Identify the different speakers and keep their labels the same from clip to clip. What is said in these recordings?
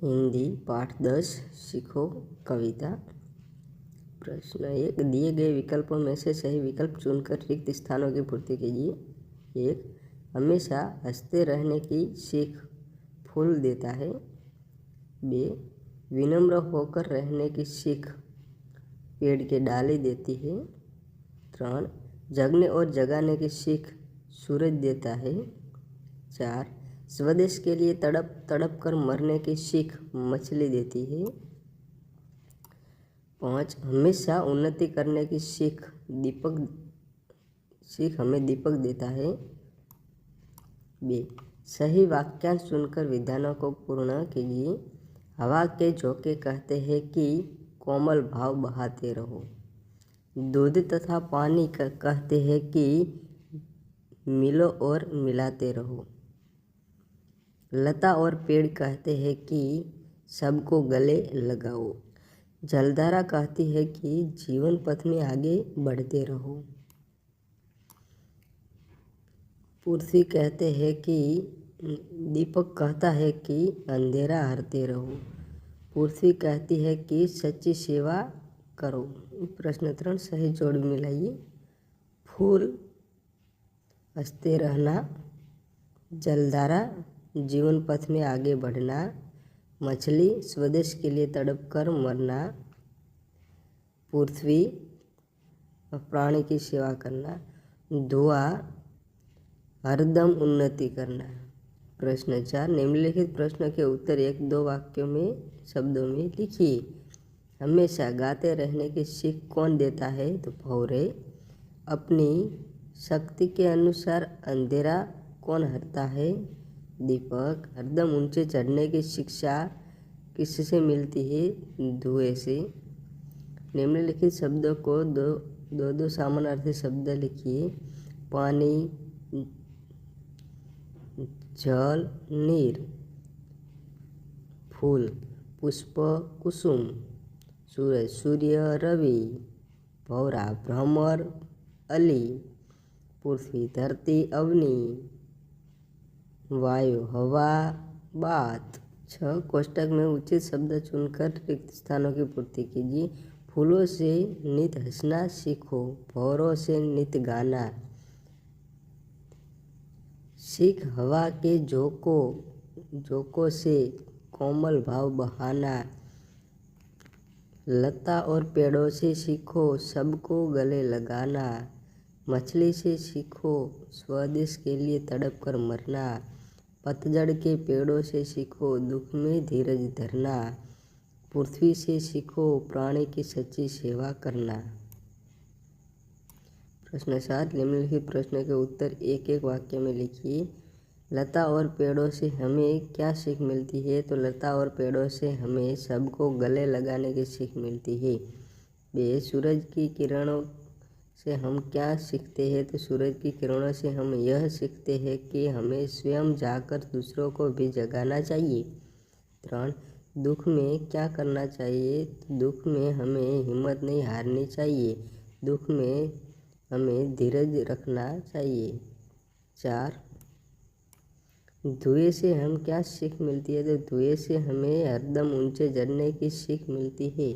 Speaker 1: हिंदी पाठ 10 सीखो कविता। प्रश्न 1, दिए गए विकल्पों में से सही विकल्प चुनकर रिक्त स्थानों की पूर्ति कीजिए। 1, हमेशा हंसते रहने की सीख फूल देता है। 2, विनम्र होकर रहने की सीख पेड़ की डाली देती है। 3, जगने और जगाने की सीख सूरज देता है। 4, स्वदेश के लिए तड़प तड़प कर मरने की सीख मछली देती है। 5, हमेशा उन्नति करने की सीख हमें दीपक देता है। 2, सही वाक्यांश चुनकर विधानों को पूर्ण कीजिए। हवा के झोंके कहते हैं कि कोमल भाव बहाते रहो। दूध तथा पानी कहते हैं कि मिलो और मिलाते रहो। लता और पेड़ कहते हैं कि सबको गले लगाओ। जलधारा कहती है कि जीवन पथ में आगे बढ़ते रहो। पृथ्वी कहते हैं कि दीपक कहता है कि अंधेरा हरते रहो। पृथ्वी कहती है कि सच्ची सेवा करो। प्रश्न 3 सही जोड़ मिलाइए। फूल हंसते रहना, जलधारा जीवन पथ में आगे बढ़ना, मछली स्वदेश के लिए तड़प कर मरना, पृथ्वी प्राणी की सेवा करना, धुआं हरदम उन्नति करना। प्रश्न 4, निम्नलिखित प्रश्न के उत्तर 1-2 वाक्यों में शब्दों में लिखिए। हमेशा गाते रहने की सीख कौन देता है? तो भौरे। अपनी शक्ति के अनुसार अंधेरा कौन हरता है? दीपक। हरदम ऊंचे चढ़ने की शिक्षा किससे मिलती है? धुएं से। निम्नलिखित शब्दों को दो समानार्थी शब्द लिखिए। पानी, जल, नीर। फूल, पुष्प, कुसुम। सूरज, सूर्य, रवि। भौरा, भ्रमर, अली। पृथ्वी, धरती, अवनी। वायु, हवा, बात। 6, कोष्टक में उचित शब्द चुनकर रिक्त स्थानों की पूर्ति कीजिए। फूलों से नित हंसना सीखो, भौरों से नित गाना। सीख हवा के झोंकों से कोमल भाव बहाना। लता और पेड़ों से सीखो सबको गले लगाना। मछली से सीखो स्वदेश के लिए तड़प कर मरना। पतझड़ के पेड़ों से सीखो दुख में धीरज धरना। पृथ्वी से सीखो प्राणी की सच्ची सेवा करना। प्रश्न 7, निम्नलिखित प्रश्न के उत्तर 1-1 वाक्य में लिखिए। लता और पेड़ों से हमें क्या सीख मिलती है? तो लता और पेड़ों से हमें सबको गले लगाने की सीख मिलती है। 2, सूरज की किरणों से हम क्या सीखते हैं? तो सूरज की किरणों से हम यह सीखते हैं कि हमें स्वयं जाकर दूसरों को भी जगाना चाहिए। 3, दुख में क्या करना चाहिए? तो दुख में हमें हिम्मत नहीं हारनी चाहिए। दुख में हमें धीरज रखना चाहिए। 4, धुएं से हम क्या सीख मिलती है? तो धुएं से हमें हरदम ऊंचे चढ़ने की सीख मिलती है।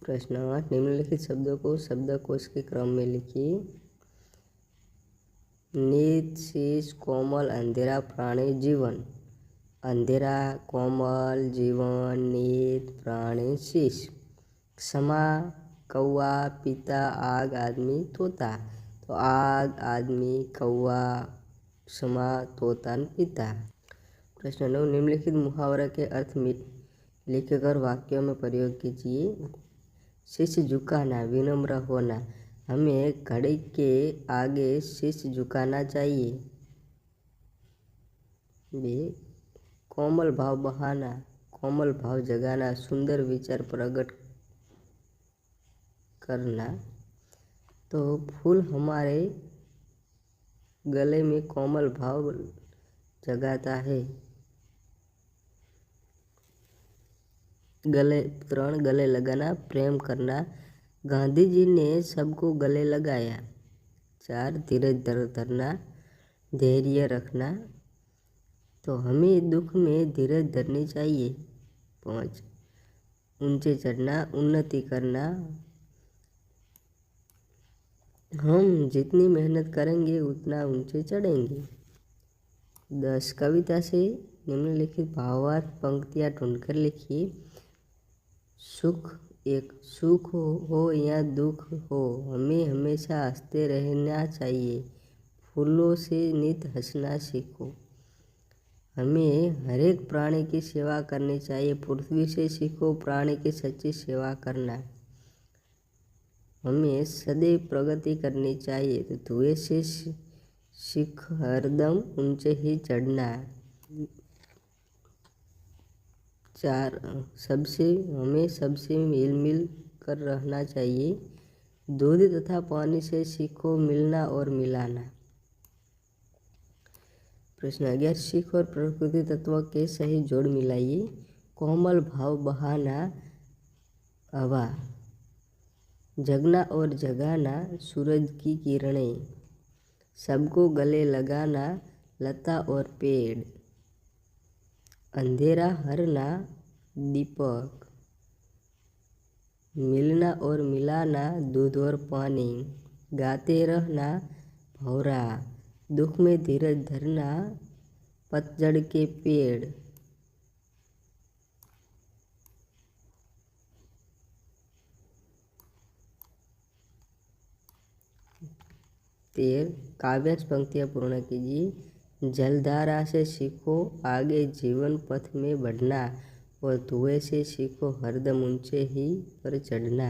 Speaker 1: प्रश्न 8, निम्नलिखित शब्दों को शब्दकोश के क्रम में लिखिए। नित, शीश, कोमल, अंधेरा, प्राणी, जीवन। अंधेरा, कोमल, जीवन, नित, प्राणी, शीश। क्षमा, कौवा, पिता, आग, आदमी, तोता। तो आग, आदमी, कौवा, क्षमा, तोता, पिता। प्रश्न 9, निम्नलिखित मुहावरा के अर्थ लिखकर वाक्यों में प्रयोग कीजिए। शीश झुकाना, विनम्र होना। हमें घड़ी के आगे शीश झुकाना चाहिए। 2, कोमल भाव बहाना, कोमल भाव जगाना, सुंदर विचार प्रकट करना। तो फूल हमारे गले में कोमल भाव जगाता है। गले लगाना, प्रेम करना। गांधी जी ने सबको गले लगाया। 4, धीरज धरना, धैर्य रखना। तो हमें दुख में धीरज धरनी चाहिए। 5 ऊंचे चढ़ना, उन्नति करना। हम जितनी मेहनत करेंगे उतना ऊंचे चढ़ेंगे। 10 कविता से निम्नलिखित भावार्थ पंक्तियाँ ढूंढकर लिखिए। सुख हो या दुख हो, हमें हमेशा हंसते रहना चाहिए। फूलों से नित हंसना सीखो। हमें हर एक प्राणी की सेवा करनी चाहिए। पृथ्वी से सीखो प्राणी की सच्ची सेवा करना। हमें सदैव प्रगति करनी चाहिए। तो धुएं से सीख हरदम ऊंचे ही चढ़ना। 4 हमें सबसे मिल कर रहना चाहिए। दूध तथा पानी से सीखो मिलना और मिलाना। प्रश्न 11 सीख और प्रकृति तत्व के सही जोड़ मिलाइए। कोमल भाव बहाना, हवा। जगना और जगाना, सूरज की किरणें। सबको गले लगाना, लता और पेड़। अंधेरा हरना, दीपक। मिलना और मिलाना, दूध और पानी। गाते रहना, भौरा। दुख में धीरज धरना, पतझड़ के पेड़। काव्यांश पंक्तियाँ पूर्ण कीजिए। जलधारा से सीखो आगे जीवन पथ में बढ़ना, और धुएं से सीखो हरदम ऊंचे ही पर चढ़ना।